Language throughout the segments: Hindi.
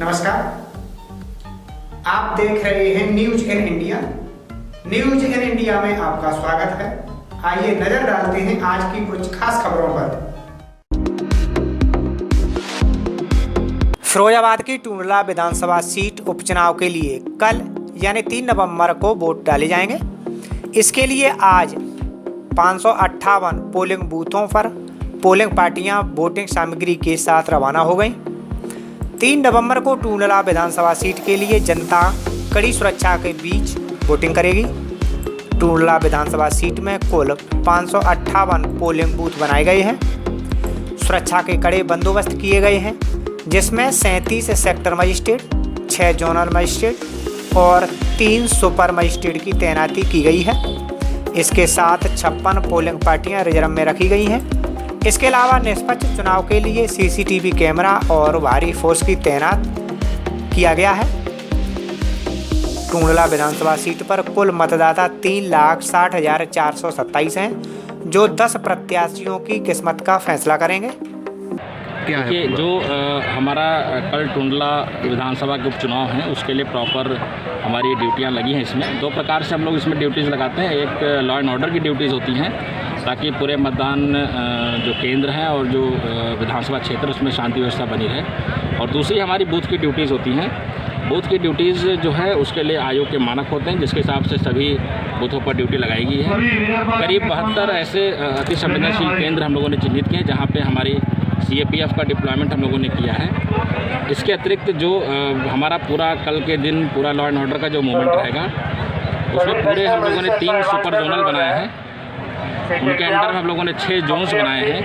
नमस्कार, आप देख रहे हैं news in India. News in India में आपका स्वागत है। आइए नजर डालते हैं आज की कुछ खास खबरों पर। फिरोजाबाद की टूंडला विधानसभा सीट उपचुनाव के लिए कल यानी 3 नवंबर को वोट डाले जाएंगे। इसके लिए आज 558 पोलिंग बूथों पर पोलिंग पार्टियां वोटिंग सामग्री के साथ रवाना हो गईं। 3 नवंबर को टूंडला विधानसभा सीट के लिए जनता कड़ी सुरक्षा के बीच वोटिंग करेगी। टूंडला विधानसभा सीट में कुल 558 पोलिंग बूथ बनाए गए हैं। सुरक्षा के कड़े बंदोबस्त किए गए हैं, जिसमें 37 सेक्टर मजिस्ट्रेट, 6 जोनल मजिस्ट्रेट और 3 सुपर मजिस्ट्रेट की तैनाती की गई है। इसके साथ 56 पोलिंग पार्टियां रिजर्व में रखी गई हैं। इसके अलावा निष्पक्ष चुनाव के लिए सीसीटीवी कैमरा और भारी फोर्स की तैनात किया गया है। टूंडला विधानसभा सीट पर कुल मतदाता 3,60,427 हैं, जो 10 प्रत्याशियों की किस्मत का फैसला करेंगे। देखिए, जो हमारा कल टूंडला विधानसभा के उपचुनाव हैं, उसके लिए प्रॉपर हमारी ड्यूटियां लगी हैं। इसमें 2 प्रकार से हम लोग इसमें ड्यूटीज़ लगाते हैं। एक लॉ एंड ऑर्डर की ड्यूटीज़ होती हैं, ताकि पूरे मतदान जो केंद्र हैं और जो विधानसभा क्षेत्र उसमें शांति व्यवस्था बनी रहे। और दूसरी हमारी बूथ की ड्यूटीज़ होती हैं। बूथ की ड्यूटीज़ जो है उसके लिए आयोग के मानक होते हैं, जिसके हिसाब से सभी बूथों पर ड्यूटी लगाई गई है। करीब 72 ऐसे अति संवेदनशील केंद्र हम लोगों ने चिन्हित किए हैं, जहाँ पे हमारी CAPF का डिप्लॉयमेंट हम लोगों ने किया है। इसके अतिरिक्त जो हमारा पूरा कल के दिन पूरा लॉ एंड ऑर्डर का जो मूवमेंट रहेगा, उसमें पूरे हम लोगों ने 3 सुपर जोनल बनाए हैं। उनके अंडर में हम लोगों ने 6 जोन्स बनाए हैं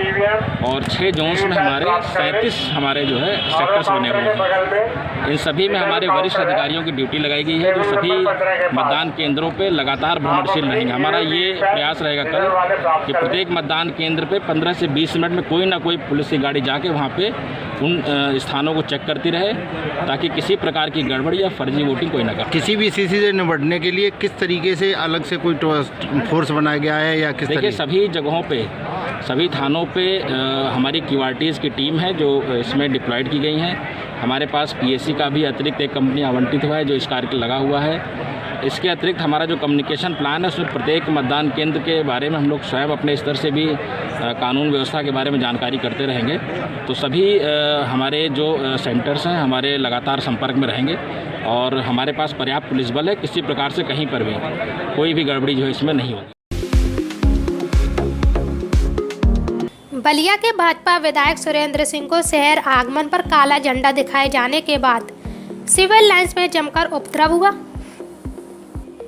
और 6 जोन्स में हमारे 37 हमारे जो है सेक्टर्स बने हुए हैं। इन सभी में हमारे वरिष्ठ अधिकारियों की ड्यूटी लगाई गई है, जो सभी मतदान केंद्रों पे लगातार भ्रमणशील रहेंगे। हमारा ये प्रयास रहेगा कल कि प्रत्येक मतदान केंद्र पे 15 से 20 मिनट में कोई ना कोई पुलिस की गाड़ी जाके वहाँ पे उन स्थानों को चेक करती रहे, ताकि किसी प्रकार की गड़बड़ या फर्जी वोटिंग कोई ना करे। किसी भी स्थिति से निपटने के लिए किस तरीके से अलग से कोई फोर्स बनाया गया है या किस तरीके? सभी जगहों पे, सभी थानों पे हमारी QRTs की टीम है जो इसमें डिप्लॉयड की गई हैं। हमारे पास PSC का भी अतिरिक्त एक कंपनी आवंटित हुआ है जो इस कार्य के लगा हुआ है। इसके अतिरिक्त हमारा जो कम्युनिकेशन प्लान है, उसमें प्रत्येक मतदान केंद्र के बारे में हम लोग स्वयं अपने स्तर से भी कानून व्यवस्था के बारे में जानकारी करते रहेंगे। तो सभी हमारे जो सेंटर्स हैं हमारे लगातार संपर्क में रहेंगे और हमारे पास पर्याप्त पुलिस बल है। किसी प्रकार से कहीं पर भी कोई भी गड़बड़ी जो है इसमें नहीं होगी। बलिया के भाजपा विधायक सुरेंद्र सिंह को शहर आगमन पर काला झंडा दिखाए जाने के बाद सिविल लाइंस में जमकर उपद्रव हुआ।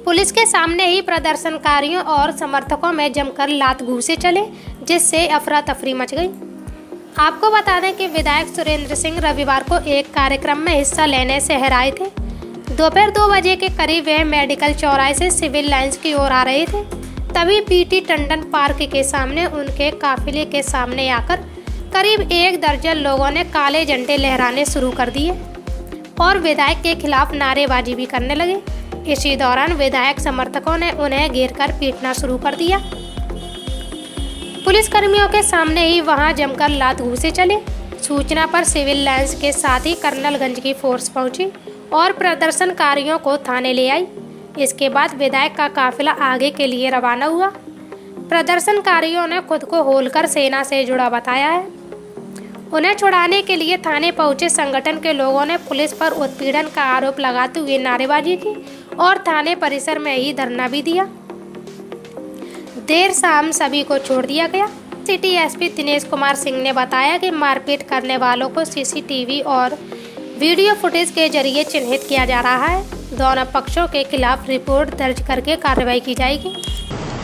पुलिस के सामने ही प्रदर्शनकारियों और समर्थकों में जमकर लात घूंसे चले, जिससे अफरा तफरी मच गई। आपको बता दें कि विधायक सुरेंद्र सिंह रविवार को एक कार्यक्रम में हिस्सा लेने शहर आए थे। दोपहर 2 बजे के करीब वह मेडिकल चौराहे से सिविल लाइंस की ओर आ रहे थे। तभी PT टंडन पार्क के सामने उनके काफिले के सामने आकर करीब 1 दर्जन लोगों ने काले झंडे लहराने शुरू कर दिए और विधायक के खिलाफ नारेबाजी भी करने लगे। इसी दौरान विधायक समर्थकों ने उन्हें घेरकर पीटना शुरू कर दिया। पुलिसकर्मियों के सामने ही वहां जमकर लात घूंसे चले। सूचना पर सिविल लाइंस के साथ ही कर्नलगंज की फोर्स पहुंची और प्रदर्शनकारियों को थाने ले आई। इसके बाद विधायक का काफिला आगे के लिए रवाना हुआ। प्रदर्शनकारियों ने खुद को होलकर सेना से जुड़ा बताया है। उन्हें छुड़ाने के लिए थाने पहुंचे संगठन के लोगों ने पुलिस पर उत्पीड़न का आरोप लगाते हुए नारेबाजी की और थाने परिसर में ही धरना भी दिया। देर शाम सभी को छोड़ दिया गया। सिटी SP दिनेश कुमार सिंह ने बताया कि मारपीट करने वालों को CCTV और वीडियो फुटेज के जरिए चिन्हित किया जा रहा है। दोनों पक्षों के खिलाफ रिपोर्ट दर्ज करके कार्रवाई की जाएगी।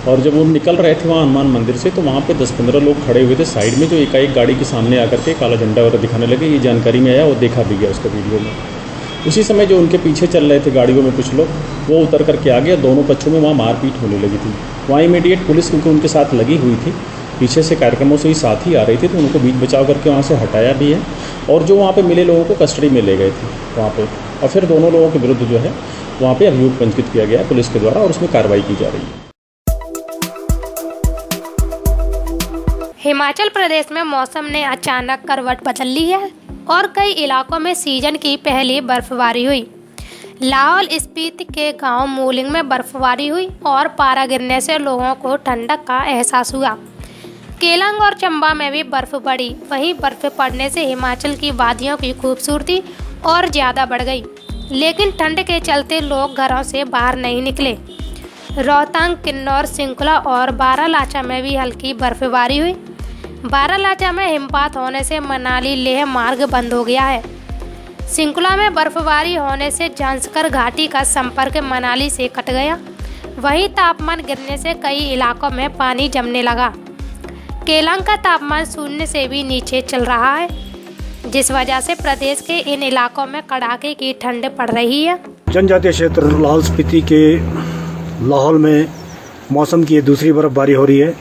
और जब वो निकल रहे थे वहाँ हनुमान मंदिर से, तो वहाँ पे 10-15 लोग खड़े हुए थे साइड में, जो एकाएक गाड़ी के सामने आकर के काला झंडा वगैरह दिखाने लगे। ये जानकारी में आया और देखा भी गया उसका वीडियो में। उसी समय जो उनके पीछे चल रहे थे गाड़ियों में कुछ लोग, वो उतर करके आ गया। दोनों पक्षों में वहाँ मारपीट होने लगी थी। वहाँ इमीडिएट पुलिस क्योंकि उनके साथ लगी हुई थी, पीछे से कार्यक्रमों से ही साथ ही आ रही थी, तो उनको बीच बचाव करके वहाँ से हटाया भी है और जो वहाँ पे मिले लोगों को कस्टडी में ले गए थे वहाँ पे। और फिर दोनों लोगों के विरुद्ध जो है वहाँ पे अभियोग पंजीकृत किया गया है पुलिस के द्वारा और उसमें कार्रवाई की जा रही है। हिमाचल प्रदेश में मौसम ने अचानक करवट बदल ली है और कई इलाकों में सीजन की पहली बर्फबारी हुई। लाहौल स्पीति के गांव मूलिंग में बर्फबारी हुई और पारा गिरने से लोगों को ठंडक का एहसास हुआ। केलंग और चंबा में भी बर्फ पड़ी। वहीं बर्फ पड़ने से हिमाचल की वादियों की खूबसूरती और ज़्यादा बढ़ गई, लेकिन ठंड के चलते लोग घरों से बाहर नहीं निकले। रोहतांग, किन्नौर, सिंकुला और बारालाचा में भी हल्की बर्फबारी हुई। बारालाचा में हिमपात होने से मनाली लेह मार्ग बंद हो गया है। सिंकुला में बर्फबारी होने से झांसकर घाटी का संपर्क मनाली से कट गया। वहीं तापमान गिरने से कई इलाकों में पानी जमने लगा। केलंग का तापमान शून्य से भी नीचे चल रहा है, जिस वजह से प्रदेश के इन इलाकों में कड़ाके की ठंड पड़ रही है। जनजातीय क्षेत्र लाहौल स्पीति के लाहौल में मौसम की ये दूसरी बर्फबारी हो रही है।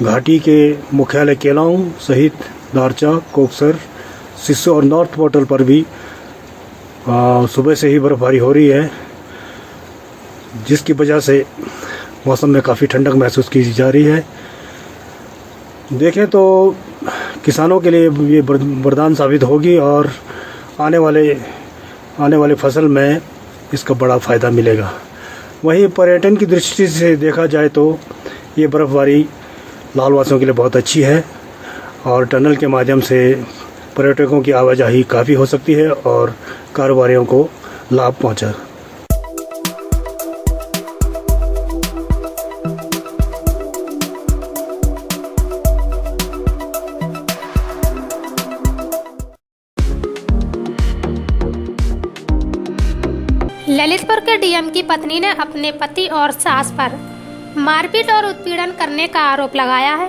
घाटी के मुख्यालय केलांग सहित दारचा, कोकसर, सिस्सू और नॉर्थ पोर्टल पर भी सुबह से ही बर्फबारी हो रही है, जिसकी वजह से मौसम में काफ़ी ठंडक महसूस की जा रही है। देखें तो किसानों के लिए ये वरदान साबित होगी और आने वाले फसल में इसका बड़ा फ़ायदा मिलेगा। वहीं पर्यटन की दृष्टि से देखा जाए तो ये बर्फबारी लाहौल वासियों के लिए बहुत अच्छी है और टनल के माध्यम से पर्यटकों की आवाजाही काफ़ी हो सकती है और कारोबारियों को लाभ पहुंचा। ललितपुर के डीएम की पत्नी ने अपने पति और सास पर मारपीट और उत्पीड़न करने का आरोप लगाया है।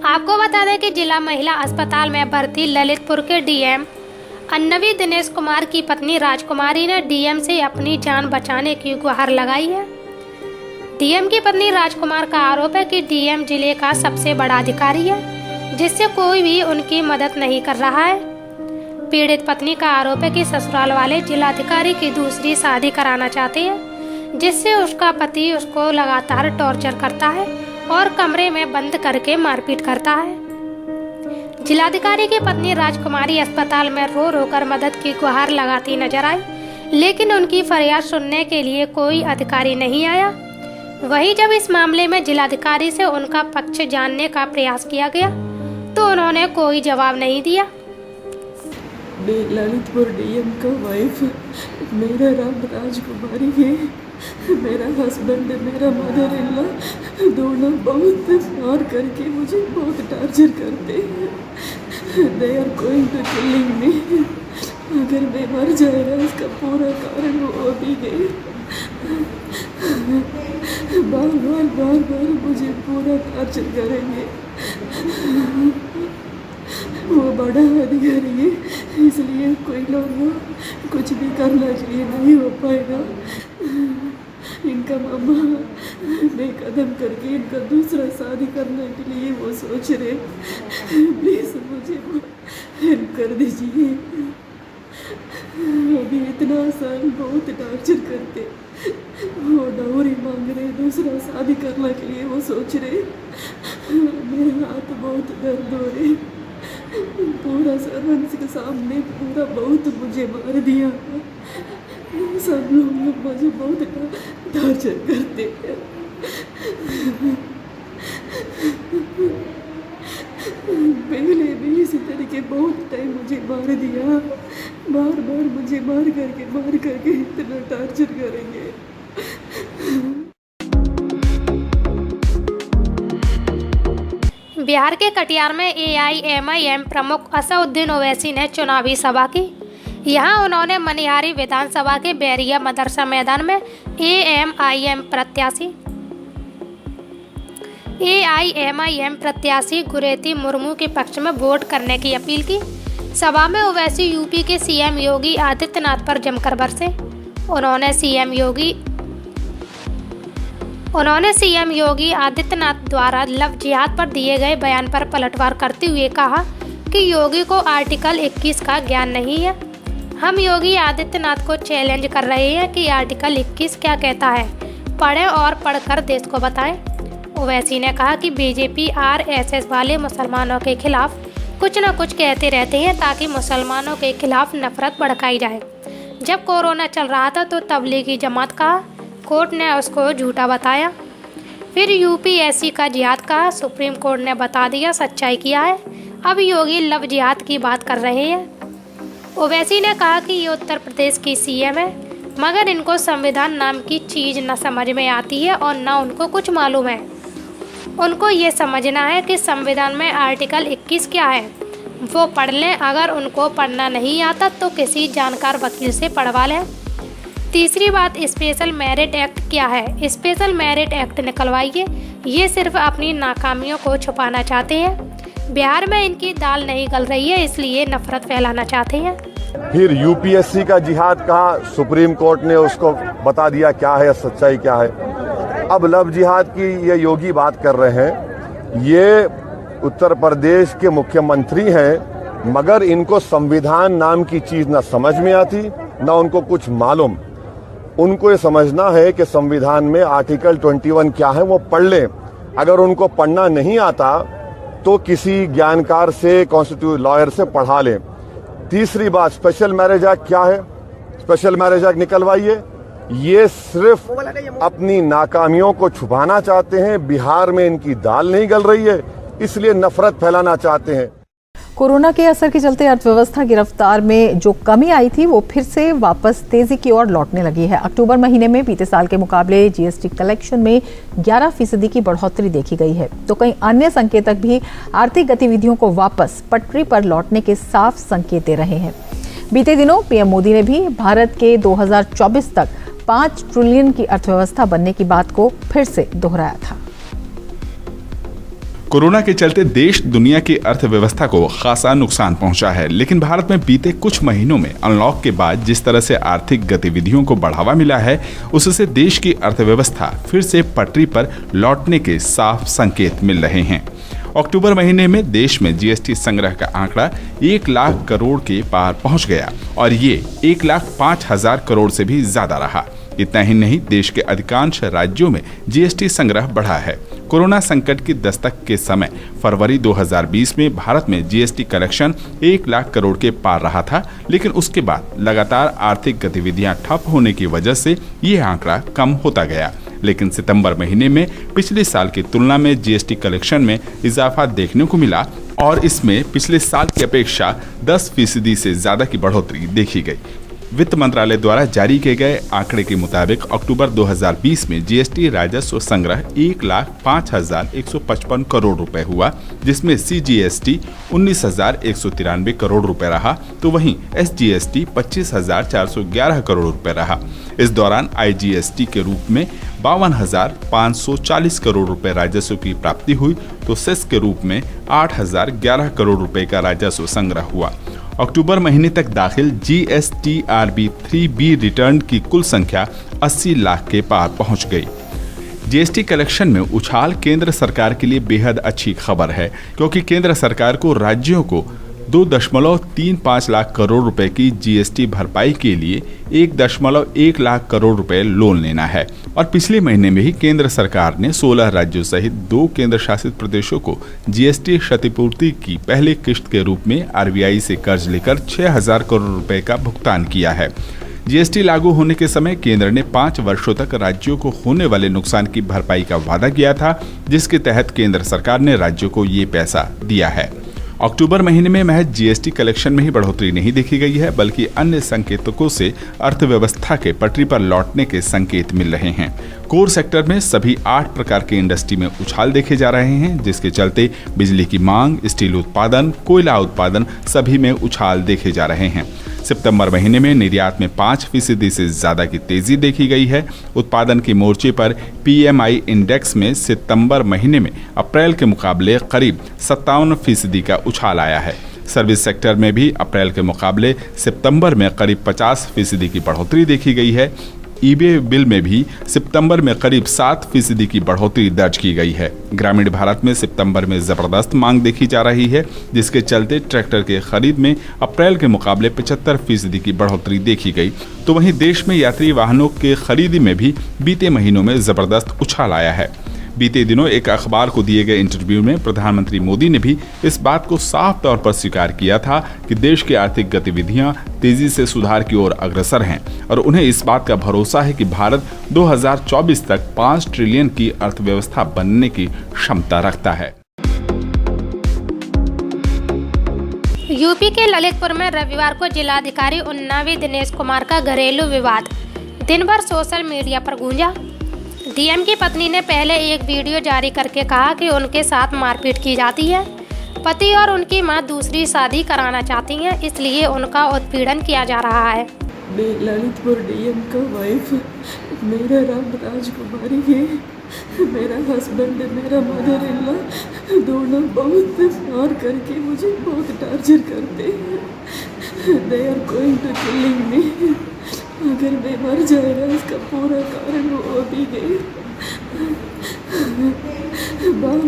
आपको बता दें कि जिला महिला अस्पताल में भर्ती ललितपुर के डीएम अन्नवी दिनेश कुमार की पत्नी राजकुमारी ने डीएम से अपनी जान बचाने की गुहार लगाई है। डीएम की पत्नी राजकुमार का आरोप है कि डीएम जिले का सबसे बड़ा अधिकारी है, जिससे कोई भी उनकी मदद नहीं कर रहा है। पीड़ित पत्नी का आरोप है कि ससुराल वाले जिलाधिकारी की दूसरी शादी कराना चाहते हैं, जिससे उसका पति उसको लगातार टॉर्चर करता है और कमरे में बंद करके मारपीट करता है। जिलाधिकारी की पत्नी राजकुमारी अस्पताल में रो रो कर मदद की गुहार लगाती नजर आई, लेकिन उनकी फरियाद सुनने के लिए कोई अधिकारी नहीं आया। वहीं जब इस मामले में जिलाधिकारी से उनका पक्ष जानने का प्रयास किया गया तो उन्होंने कोई जवाब नहीं दिया। ललितपुर डीएम का वाइफ, मेरा नाम राजकुमारी है। मेरा हस्बैंड, मेरा मदर इन लॉ दोनों बहुत मार करके मुझे बहुत टॉर्चर करते हैं। They are going to killing me. अगर मैं मर जाएगा इसका पूरा कारण वो भी है। बार बार मुझे पूरा टॉर्चर करेंगे। वो बड़ा अधिकारी है, इसलिए कोई लोग कुछ भी करना चाहिए नहीं हो पाएगा। इनका मामा बेकदम करके इनका दूसरा शादी करने के लिए वो सोच रहे। प्लीज़ मुझे हेल्प कर दीजिए। अभी इतना आसान बहुत टॉर्चर करते। वो डाउरी मांग रहे, दूसरा शादी करने के लिए वो सोच रहे। मेरे हाथ बहुत दर्द हो रहे। पूरा सर्वेंट्स के सामने पूरा बहुत मुझे मार दिया। सब लोग मुझे बहुत टॉर्चर करते हैं। पहले भी इसी तरीके बहुत टाइम मुझे मार दिया। बार मुझे मार करके इतना टॉर्चर करेंगे। बिहार के कटिहार में AIMIM प्रमुख असदुद्दीन ओवैसी ने चुनावी सभा की। यहां उन्होंने मनिहारी विधानसभा के बैरिया मदरसा मैदान में AIMIM प्रत्याशी गुरेती मुर्मू के पक्ष में वोट करने की अपील की। सभा में ओवैसी यूपी के CM योगी आदित्यनाथ पर जमकर बरसे। उन्होंने CM योगी आदित्यनाथ द्वारा लव जिहाद पर दिए गए बयान पर पलटवार करते हुए कहा कि योगी को आर्टिकल 21 का ज्ञान नहीं है। हम योगी आदित्यनाथ को चैलेंज कर रहे हैं कि आर्टिकल 21 क्या कहता है, पढ़ें और पढ़कर देश को बताएं। ओवैसी ने कहा कि बीजेपी RSS वाले मुसलमानों के खिलाफ कुछ न कुछ कहते रहते हैं ताकि मुसलमानों के खिलाफ नफरत भड़काई जाए। जब कोरोना चल रहा था तो तबलीगी जमात का कोर्ट ने उसको झूठा बताया। फिर यूपीएससी का जिहाद का सुप्रीम कोर्ट ने बता दिया सच्चाई किया है। अब योगी लव जिहाद की बात कर रहे हैं। ओवैसी ने कहा कि ये उत्तर प्रदेश की सीएम है, मगर इनको संविधान नाम की चीज़ न समझ में आती है और न उनको कुछ मालूम है। उनको ये समझना है कि संविधान में आर्टिकल 21 क्या है, वो पढ़ लें। अगर उनको पढ़ना नहीं आता तो किसी जानकार वकील से पढ़वा लें। तीसरी बात, स्पेशल मेरिट एक्ट क्या है? स्पेशल मेरिट एक्ट निकलवाइए। ये सिर्फ अपनी नाकामियों को छुपाना चाहते हैं। बिहार में इनकी दाल नहीं गल रही है, इसलिए नफरत फैलाना चाहते हैं। फिर यूपीएससी का जिहाद कहा, सुप्रीम कोर्ट ने उसको बता दिया क्या है, सच्चाई क्या है। अब लव जिहाद की ये योगी बात कर रहे हैं। ये उत्तर प्रदेश के मुख्यमंत्री हैं, मगर इनको संविधान नाम की चीज ना समझ में आती ना उनको कुछ मालूम। उनको ये समझना है कि संविधान में आर्टिकल 21 क्या है वो पढ़ लें। अगर उनको पढ़ना नहीं आता तो किसी ज्ञानकार से, कॉन्स्टिट्यूट लॉयर से पढ़ा लें। तीसरी बात, स्पेशल मैरिज एक्ट क्या है? स्पेशल मैरिज एक्ट निकलवाइए। ये सिर्फ अपनी नाकामियों को छुपाना चाहते हैं। बिहार में इनकी दाल नहीं गल रही है, इसलिए नफरत फैलाना चाहते हैं। कोरोना के असर के चलते अर्थव्यवस्था की रफ्तार में जो कमी आई थी वो फिर से वापस तेजी की ओर लौटने लगी है। अक्टूबर महीने में बीते साल के मुकाबले जीएसटी कलेक्शन में 11% की बढ़ोतरी देखी गई है, तो कई अन्य संकेतक भी आर्थिक गतिविधियों को वापस पटरी पर लौटने के साफ संकेत दे रहे हैं। बीते दिनों पीएम मोदी ने भी भारत के 2024 तक 5 ट्रिलियन की अर्थव्यवस्था बनने की बात को फिर से दोहराया था। कोरोना के चलते देश दुनिया की अर्थव्यवस्था को खासा नुकसान पहुंचा है, लेकिन भारत में बीते कुछ महीनों में अनलॉक के बाद जिस तरह से आर्थिक गतिविधियों को बढ़ावा मिला है, उससे देश की अर्थव्यवस्था फिर से पटरी पर लौटने के साफ संकेत मिल रहे हैं। अक्टूबर महीने में देश में जीएसटी संग्रह का आंकड़ा 1 लाख करोड़ के पार पहुंच गया और ये 1,05,000 करोड़ से भी ज्यादा रहा। इतना ही नहीं, देश के अधिकांश राज्यों में जीएसटी संग्रह बढ़ा है। कोरोना संकट की दस्तक के समय फरवरी 2020 में भारत में जीएसटी कलेक्शन 1 लाख करोड़ के पार रहा था, लेकिन उसके बाद लगातार आर्थिक गतिविधियां ठप होने की वजह से ये आंकड़ा कम होता गया। लेकिन सितंबर महीने में पिछले साल की तुलना में जीएसटी कलेक्शन में इजाफा देखने को मिला और इसमें पिछले साल की अपेक्षा 10% से ज्यादा की बढ़ोतरी देखी गई। वित्त मंत्रालय द्वारा जारी किए गए आंकड़े के मुताबिक अक्टूबर 2020 में जीएसटी राजस्व संग्रह 1,05,155 करोड़ रुपए हुआ, जिसमें सीजीएसटी 19,193 करोड़ रुपए रहा, तो वहीं एसजीएसटी 25,411 करोड़ रुपए रहा। इस दौरान आईजीएसटी के रूप में 52,540 करोड़ रुपए राजस्व की प्राप्ति हुई, तो सेस के रूप में 8,011 करोड़ रुपए का राजस्व संग्रह हुआ। अक्टूबर महीने तक दाखिल जीएसटीआरबी 3B रिटर्न की कुल संख्या 80 लाख के पार पहुंच गई। जीएसटी कलेक्शन में उछाल केंद्र सरकार के लिए बेहद अच्छी खबर है, क्योंकि केंद्र सरकार को राज्यों को 2.35 लाख करोड़ रुपए की जीएसटी भरपाई के लिए 1.1 लाख करोड़ रुपए लोन लेना है। और पिछले महीने में ही केंद्र सरकार ने 16 राज्यों सहित 2 केंद्र शासित प्रदेशों को जीएसटी क्षतिपूर्ति की पहली किश्त के रूप में आरबीआई से कर्ज लेकर 6,000 करोड़ रुपए का भुगतान किया है। जीएसटी लागू होने के समय केंद्र ने 5 वर्षों तक राज्यों को होने वाले नुकसान की भरपाई का वादा किया था, जिसके तहत केंद्र सरकार ने राज्यों को ये पैसा दिया है। अक्टूबर महीने में महज जीएसटी कलेक्शन में ही बढ़ोतरी नहीं देखी गई है, बल्कि अन्य संकेतकों से अर्थव्यवस्था के पटरी पर लौटने के संकेत मिल रहे हैं। कोर सेक्टर में सभी 8 प्रकार के इंडस्ट्री में उछाल देखे जा रहे हैं, जिसके चलते बिजली की मांग, स्टील उत्पादन, कोयला उत्पादन सभी में उछाल देखे जा रहे हैं। सितंबर महीने में निर्यात में 5% से ज्यादा की तेजी देखी गई है। उत्पादन के मोर्चे पर पीएमआई इंडेक्स में सितंबर महीने में अप्रैल के मुकाबले करीब 57% का उछाल आया है। सर्विस सेक्टर में भी अप्रैल के मुकाबले सितंबर में करीब 50% की बढ़ोतरी देखी गई है। ईबे बिल में भी सितंबर में करीब 7% की बढ़ोतरी दर्ज की गई है। ग्रामीण भारत में सितंबर में जबरदस्त मांग देखी जा रही है, जिसके चलते ट्रैक्टर के खरीद में अप्रैल के मुकाबले 75% की बढ़ोतरी देखी गई। तो वहीं देश में यात्री वाहनों के खरीदी में भी बीते महीनों में जबरदस्त उछाल आया है। बीते दिनों एक अखबार को दिए गए इंटरव्यू में प्रधानमंत्री मोदी ने भी इस बात को साफ तौर पर स्वीकार किया था कि देश की आर्थिक गतिविधियां तेजी से सुधार की ओर अग्रसर हैं और उन्हें इस बात का भरोसा है कि भारत 2024 तक 5 ट्रिलियन की अर्थव्यवस्था बनने की क्षमता रखता है। यूपी के ललितपुर में रविवार को जिलाधिकारी उन्नावी दिनेश कुमार का घरेलू विवाद दिन भर सोशल मीडिया पर गूंजा। डीएम की पत्नी ने पहले एक वीडियो जारी करके कहा कि उनके साथ मारपीट की जाती है। पति और उनकी मां दूसरी शादी कराना चाहती हैं, इसलिए उनका उत्पीड़न किया जा रहा है। मैं ललितपुर डीएम का वाइफ, मेरा नाम राजकुमारी है। मेरा हस्बैंड, मेरा मदर इन लॉ दोनों बहुत मार करके मुझे बहुत टार्चर करते हैं। They are going to killing me. अगर मैं मर जाएगा इसका पूरा कारण वो भी गए। बार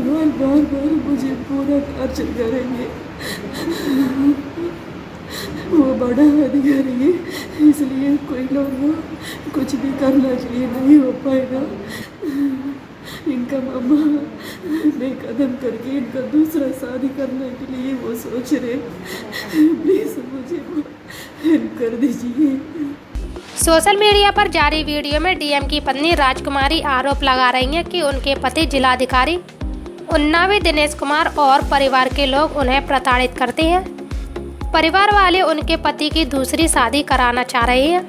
मुझे पूरा टार्चर करेंगे। वो बड़ा अधिकारी है, इसलिए कोई लोग कुछ भी करने के लिए नहीं हो पाएगा। इनका मामा बेकदम करके इनका दूसरा शादी करने के लिए वो सोच रहे। प्लीज मुझे हेल्प कर दीजिए। सोशल मीडिया पर जारी वीडियो में डीएम की पत्नी राजकुमारी आरोप लगा रही हैं कि उनके पति जिलाधिकारी उन्नावी दिनेश कुमार और परिवार के लोग उन्हें प्रताड़ित करते हैं। परिवार वाले उनके पति की दूसरी शादी कराना चाह रहे हैं।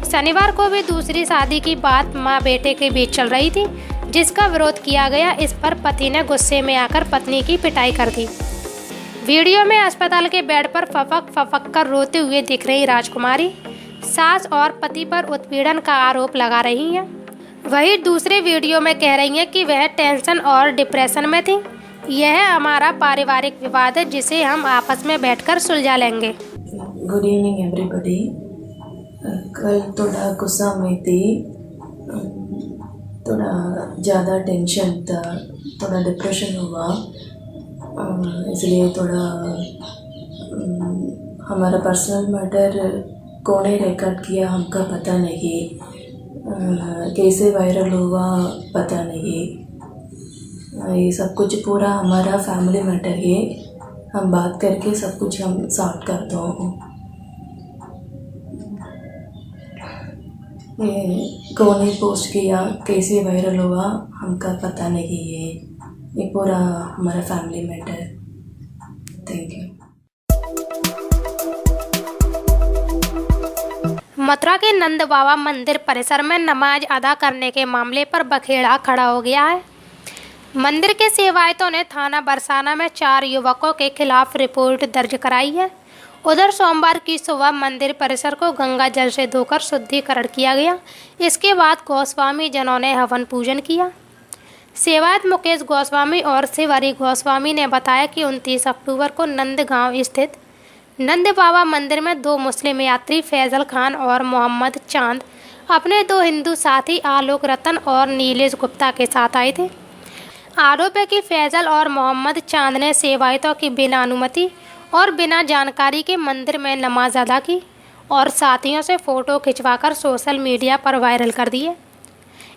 शनिवार को भी दूसरी शादी की बात मां बेटे के बीच चल रही थी, जिसका विरोध किया गया। इस पर पति ने गुस्से में आकर पत्नी की पिटाई कर दी। वीडियो में अस्पताल के बेड पर फपक कर रोते हुए दिख रही राजकुमारी सास और पति पर उत्पीड़न का आरोप लगा रही हैं। वहीं दूसरे वीडियो में कह रही हैं कि वह टेंशन और डिप्रेशन में थी। यह हमारा पारिवारिक विवाद है, जिसे हम आपस में बैठकर सुलझा लेंगे। Good evening everybody. कल थोड़ा गुस्सा में थी, थोड़ा ज़्यादा टेंशन था, थोड़ा डिप्रेशन हुआ, इसलिए थोड़ा हमारा पर्सनल मैटर कौन ने रिकॉर्ड किया हमका पता नहीं, कैसे वायरल हुआ पता नहीं। ये सब कुछ पूरा हमारा फैमिली मैटर है। हम बात करके सब कुछ हम सॉर्ट कर दो। कौन ने पोस्ट किया, कैसे वायरल हुआ हमका पता नहीं है। ये पूरा हमारा family matter. Thank you. Mathura के नंद बाबा मंदिर परिसर में नमाज अदा करने के मामले पर बखेड़ा खड़ा हो गया है। मंदिर के सेवायतों ने थाना बरसाना में 4 युवकों के खिलाफ रिपोर्ट दर्ज कराई है। उधर सोमवार की सुबह मंदिर परिसर को गंगा जल से धोकर शुद्धिकरण किया गया। इसके बाद गोस्वामी जनों ने हवन पूजन किया। सेवायत मुकेश गोस्वामी और शिवहरी गोस्वामी ने बताया कि 29 अक्टूबर को नंदगांव स्थित नंद बाबा मंदिर में 2 मुस्लिम यात्री फैजल खान और मोहम्मद चांद अपने 2 हिंदू साथी आलोक रतन और नीलेश गुप्ता के साथ आए थे। आरोप है कि फैजल और मोहम्मद चांद ने सेवायतों की बिना अनुमति और बिना जानकारी के मंदिर में नमाज अदा की और साथियों से फ़ोटो खिंचवाकर सोशल मीडिया पर वायरल कर दिए।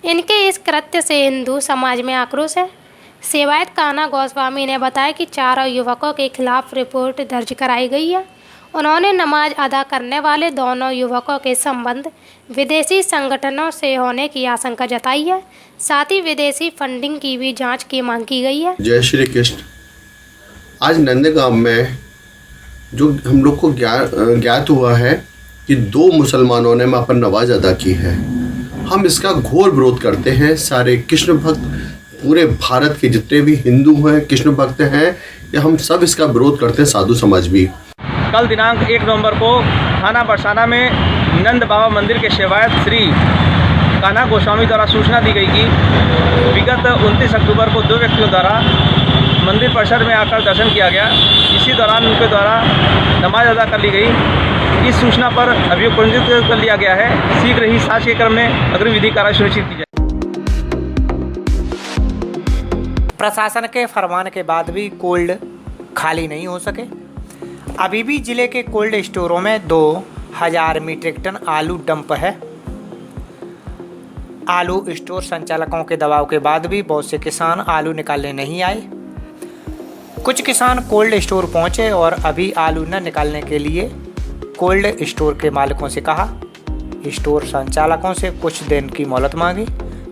इनके इस कृत्य से हिंदू समाज में आक्रोश है। सेवायत कान्हा गोस्वामी ने बताया कि 4 युवकों के खिलाफ रिपोर्ट दर्ज कराई गई है। उन्होंने नमाज अदा करने वाले दोनों युवकों के संबंध विदेशी संगठनों से होने की आशंका जताई है। साथ ही विदेशी फंडिंग की भी जांच की मांग की गई है। जय श्री कृष्ण। आज नंदगांव में जो हम लोग को ज्ञात हुआ है कि 2 मुसलमानों ने वहाँ पर नमाज अदा की है। हम इसका घोर विरोध करते हैं। सारे कृष्ण भक्त, पूरे भारत के जितने भी हिंदू हैं, कृष्ण भक्त हैं, या हम सब इसका विरोध करते हैं, साधु समाज भी। कल दिनांक 1 नवंबर को थाना बरसाना में नंद बाबा मंदिर के सेवायत श्री कान्हा गोस्वामी द्वारा सूचना दी गई कि विगत 29 अक्टूबर को 2 व्यक्तियों द्वारा मंदिर परिसर में आकर दर्शन किया गया। इसी दौरान उनके द्वारा नमाज अदा कर ली गई। इस सूचना पर अभियोग पंजीकृत कर लिया गया है। शीघ्र ही साक्ष्य के क्रम में अग्रिम विधि कार्रवाई सुनिश्चित की जाए। प्रशासन के फरमान के बाद भी कोल्ड खाली नहीं हो सके। अभी भी जिले के कोल्ड स्टोरों में 2000 मीट्रिक टन आलू डंप है। आलू स्टोर संचालकों के दबाव के बाद भी बहुत से किसान आलू निकालने नहीं आए। कुछ किसान कोल्ड स्टोर पहुंचे और अभी आलू न निकालने के लिए कोल्ड स्टोर के मालिकों से कहा। स्टोर संचालकों से कुछ दिन की मोहलत मांगी,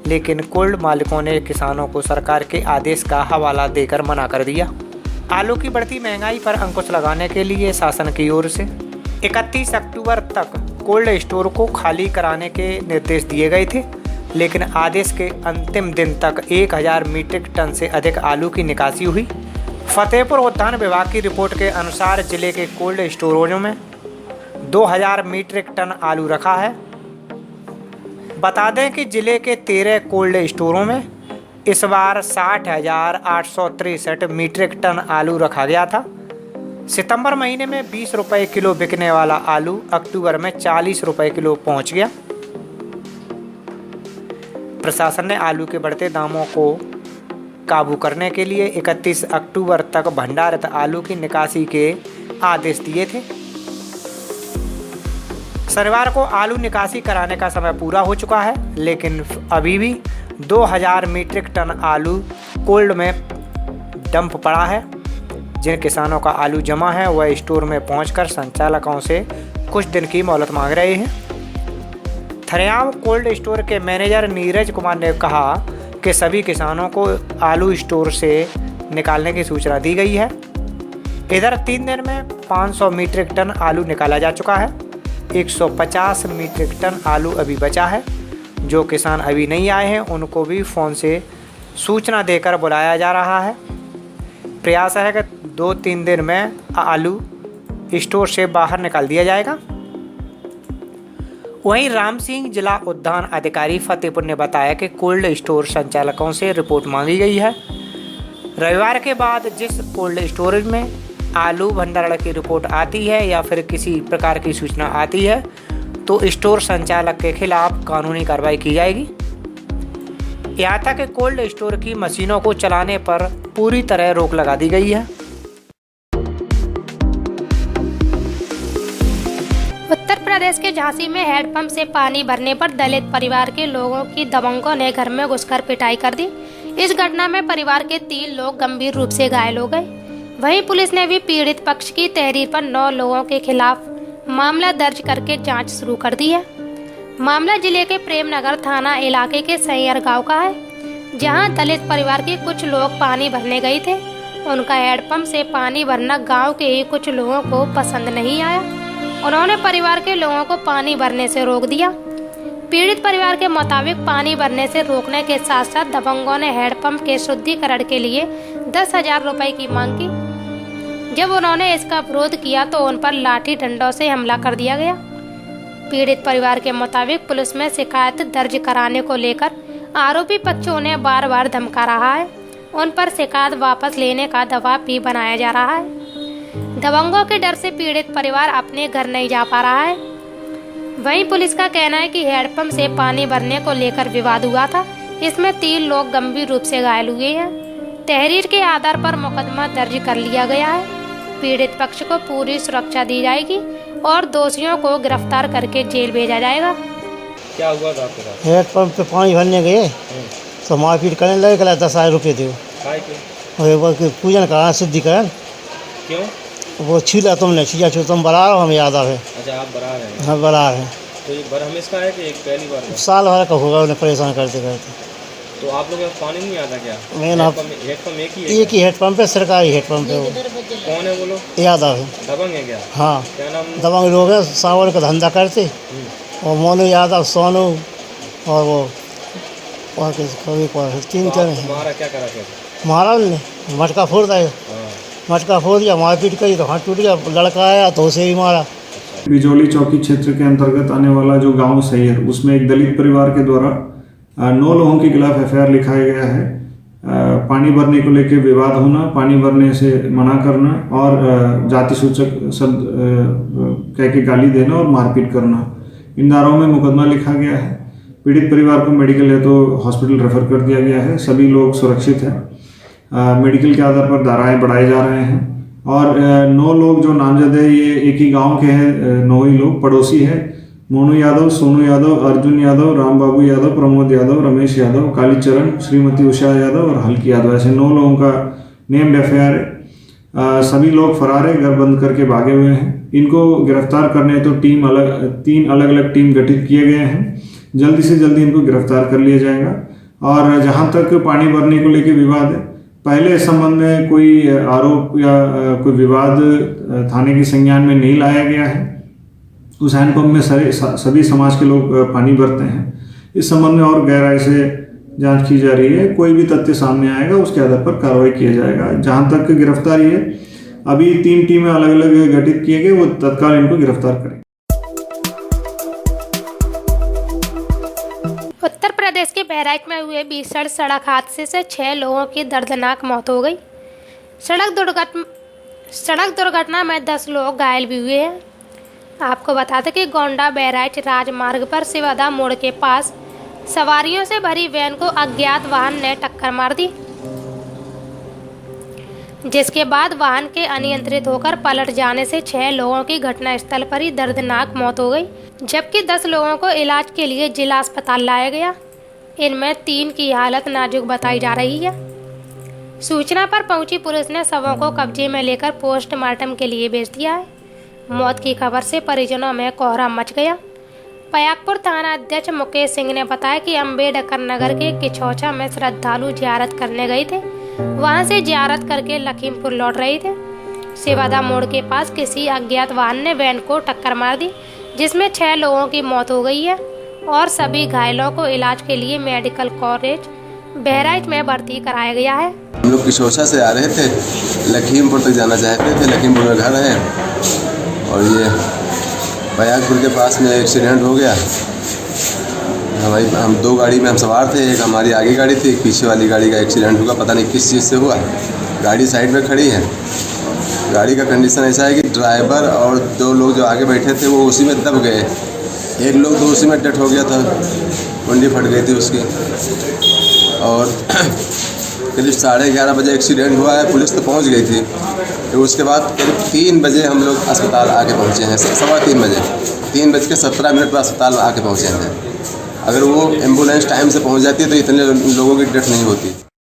लेकिन कोल्ड मालिकों ने किसानों को सरकार के आदेश का हवाला देकर मना कर दिया। आलू की बढ़ती महंगाई पर अंकुश लगाने के लिए शासन की ओर से 31 अक्टूबर तक कोल्ड स्टोर को खाली कराने के निर्देश दिए गए थे, लेकिन आदेश के अंतिम दिन तक 1000 मीट्रिक टन से अधिक आलू की निकासी हुई। फतेहपुर उद्यान विभाग की रिपोर्ट के अनुसार जिले के कोल्ड स्टोरेजों में 2000 मीट्रिक टन आलू रखा है। बता दें कि जिले के 13 कोल्ड स्टोरों में इस बार 60,863 मीट्रिक टन आलू रखा गया था। सितंबर महीने में 20 रुपये किलो बिकने वाला आलू अक्टूबर में 40 रुपये किलो पहुंच गया। प्रशासन ने आलू के बढ़ते दामों को काबू करने के लिए 31 अक्टूबर तक भंडारित आलू की निकासी के आदेश दिए थे। शनिवार को आलू निकासी कराने का समय पूरा हो चुका है, लेकिन अभी भी 2000 मीट्रिक टन आलू कोल्ड में डंप पड़ा है। जिन किसानों का आलू जमा है वह स्टोर में पहुंचकर संचालकों से कुछ दिन की मोहलत मांग रहे हैं। थरियाव कोल्ड स्टोर के मैनेजर नीरज कुमार ने कहा कि सभी किसानों को आलू स्टोर से निकालने की सूचना दी गई है। इधर 3 दिन में 500 मीट्रिक टन आलू निकाला जा चुका है। 150 मीट्रिक टन आलू अभी बचा है। जो किसान अभी नहीं आए हैं उनको भी फ़ोन से सूचना देकर बुलाया जा रहा है। प्रयास है कि 2-3 दिन में आलू स्टोर से बाहर निकाल दिया जाएगा। वहीं राम सिंह जिला उद्यान अधिकारी फतेहपुर ने बताया कि कोल्ड स्टोर संचालकों से रिपोर्ट मांगी गई है। रविवार के बाद जिस कोल्ड स्टोरेज में आलू भंडारण की रिपोर्ट आती है या फिर किसी प्रकार की सूचना आती है तो स्टोर संचालक के खिलाफ कानूनी कार्रवाई की जाएगी। यहाँ तक कि कोल्ड स्टोर की मशीनों को चलाने पर पूरी तरह रोक लगा दी गई है। उत्तर प्रदेश के झांसी में हैंडपंप से पानी भरने पर दलित परिवार के लोगों की दबंगों ने घर में घुसकर पिटाई कर दी। इस घटना में परिवार के 3 लोग गंभीर रूप से घायल हो गए। वहीं पुलिस ने भी पीड़ित पक्ष की तहरीर पर 9 लोगों के खिलाफ मामला दर्ज करके जांच शुरू कर दी है। मामला जिले के प्रेमनगर थाना इलाके के सैयर गांव का है, जहां दलित परिवार के कुछ लोग पानी भरने गए थे। उनका हैंडपंप से पानी भरना गांव के ही कुछ लोगों को पसंद नहीं आया। उन्होंने परिवार के लोगों को पानी भरने से रोक दिया। पीड़ित परिवार के मुताबिक पानी भरने से रोकने के साथ साथ दबंगों ने हैंडपंप के शुद्धिकरण के लिए 10,000 रुपए की मांग की। जब उन्होंने इसका विरोध किया तो उन पर लाठी डंडों से हमला कर दिया गया। पीड़ित परिवार के मुताबिक पुलिस में शिकायत दर्ज कराने को लेकर आरोपी पक्ष उन्हें बार बार धमका रहा है। उन पर शिकायत वापस लेने का दबाव भी बनाया जा रहा है। दबंगों के डर से पीड़ित परिवार अपने घर नहीं जा पा रहा है। वहीं पुलिस का कहना है कि हैंडपंप से पानी भरने को लेकर विवाद हुआ था। इसमें 3 लोग गंभीर रूप से घायल हुए हैं। तहरीर के आधार पर मुकदमा दर्ज कर लिया गया है। पीड़ित पक्ष को पूरी सुरक्षा दी जाएगी और दोषियों को गिरफ्तार करके जेल भेजा जाएगा। क्या हुआ था आपके साथ? हैंडपंप पे पानी भरने गए तो मारपीट करने लगे। 10,000 रुपये थे वो पूजन करा शुद्धिकरण। क्यों? वो छीला तुमने छीला छो तुम बरा रहे हो, हमें याद है। अच्छा, आप बरा रहे हैं? हाँ, बरा रहे हैं। तो ये बरहमेशा है कि एक पहली बार? साल भर का होगा उन्हें परेशान करते करते। तो आप लोग पानी नहीं आता क्या? हेडपम्प एक ही हेडपम्प है, सरकारी हेडपम्प है। वो कौन है वो लोग? यादव है। दबंग है क्या? हाँ, क्या नाम? दबंग लोग हैं, सावन का धंधा करते। और मोनू यादव, सोनू और वो और 3 जने हैं। मारा क्या करा? मारा उन्होंने, मटका फोड़ दिया। मटका फोड़ दिया, मारपीट करी तो हाथ टूट गया। लड़का आया तो उसे भी मारा। बिजौली चौकी क्षेत्र के अंतर्गत आने वाला जो गांव सैयर, उसमें एक दलित परिवार के द्वारा 9 लोगों के खिलाफ FIR लिखाया गया है। पानी भरने को लेकर विवाद होना, पानी भरने से मना करना और जाति सूचक शब्द कह के गाली देना और मारपीट करना, इन धाराओं में मुकदमा लिखा गया है। पीड़ित परिवार को मेडिकल है तो हॉस्पिटल रेफर कर दिया गया है। सभी लोग सुरक्षित हैं। मेडिकल के आधार पर धाराएं बढ़ाए जा रहे हैं और 9 लोग जो नामजद है ये एक ही गांव के हैं। 9 ही लोग पड़ोसी हैं मोनू यादव, सोनू यादव, अर्जुन यादव, रामबाबू यादव, प्रमोद यादव, रमेश यादव, कालीचरण, श्रीमती उषा यादव और हल्की यादव, ऐसे 9 लोगों का नेम्ड एफआईआर है। सभी लोग फरार है, घर बंद करके भागे हुए हैं। इनको गिरफ्तार करने तो 3 अलग अलग टीम गठित किए गए हैं। जल्दी से जल्दी इनको गिरफ्तार कर लिया जाएगा। और जहां तक पानी भरने को लेकर विवाद है, पहले इस संबंध में कोई आरोप या कोई विवाद थाने के संज्ञान में नहीं लाया गया है। उस हैंडपंप में सभी समाज के लोग पानी भरते हैं। इस संबंध में और गहराई से जांच की जा रही है। कोई भी तथ्य सामने आएगा उसके आधार पर कार्रवाई किया जाएगा। जहां तक गिरफ्तारी है, अभी 3 टीमें अलग अलग गठित किए गए, वो तत्काल इनको गिरफ्तार करें। उत्तर प्रदेश के बहराइच में हुए भीषण सड़क हादसे से 6 लोगों की दर्दनाक मौत हो गई। सड़क दुर्घटना में 10 लोग घायल भी हुए हैं। आपको बता दें कि गोंडा बहराइच राजमार्ग पर शिवादा मोड़ के पास सवारियों से भरी वैन को अज्ञात वाहन ने टक्कर मार दी, जिसके बाद वाहन के अनियंत्रित होकर पलट जाने से 6 लोगों की घटनास्थल पर ही दर्दनाक मौत हो गई, जबकि 10 लोगों को इलाज के लिए जिला अस्पताल लाया गया। इनमें 3 की हालत नाजुक बताई जा रही है। सूचना पर पहुंची पुलिस ने शवों को कब्जे में लेकर पोस्टमार्टम के लिए भेज दिया है। मौत की खबर से परिजनों में कोहराम मच गया। पयागपुर थाना अध्यक्ष मुकेश सिंह ने बताया कि अम्बेडकर नगर के किछौछा में श्रद्धालु जियारत करने गए थे। वहां से जियारत करके लखीमपुर लौट रहे थे। शिवादा मोड़ के पास किसी अज्ञात वाहन ने वैन को टक्कर मार दी, जिसमें 6 लोगों की मौत हो गई है और सभी घायलों को इलाज के लिए मेडिकल कॉलेज बहराइच में भर्ती कराया गया है। हम लोग किछौछा से आ रहे थे, लखीमपुर तक जाना चाहते थे। लखीमपुर में घर है और ये पयागपुर के पास में एक्सीडेंट हो गया। हम 2 गाड़ी में हम सवार थे, एक हमारी आगे गाड़ी थी, एक पीछे वाली गाड़ी का एक्सीडेंट हुआ। पता नहीं किस चीज़ से हुआ। गाड़ी साइड में खड़ी है। गाड़ी का कंडीशन ऐसा है कि ड्राइवर और 2 लोग जो आगे बैठे थे वो उसी में दब गए। एक लोग तो उसी में डेथ हो गया था, कुंडी फट गई थी उसकी। और करीब 11:30 बजे एक्सीडेंट हुआ है। पुलिस तो पहुंच गई थी। तो उसके बाद करीब 3 बजे हम लोग अस्पताल आके पहुंचे हैं। 3:15 बजे 3:17 पर अस्पताल आके पहुंचे हैं। अगर वो एम्बुलेंस टाइम से पहुंच जाती है तो इतने लोगों की डेथ नहीं होती।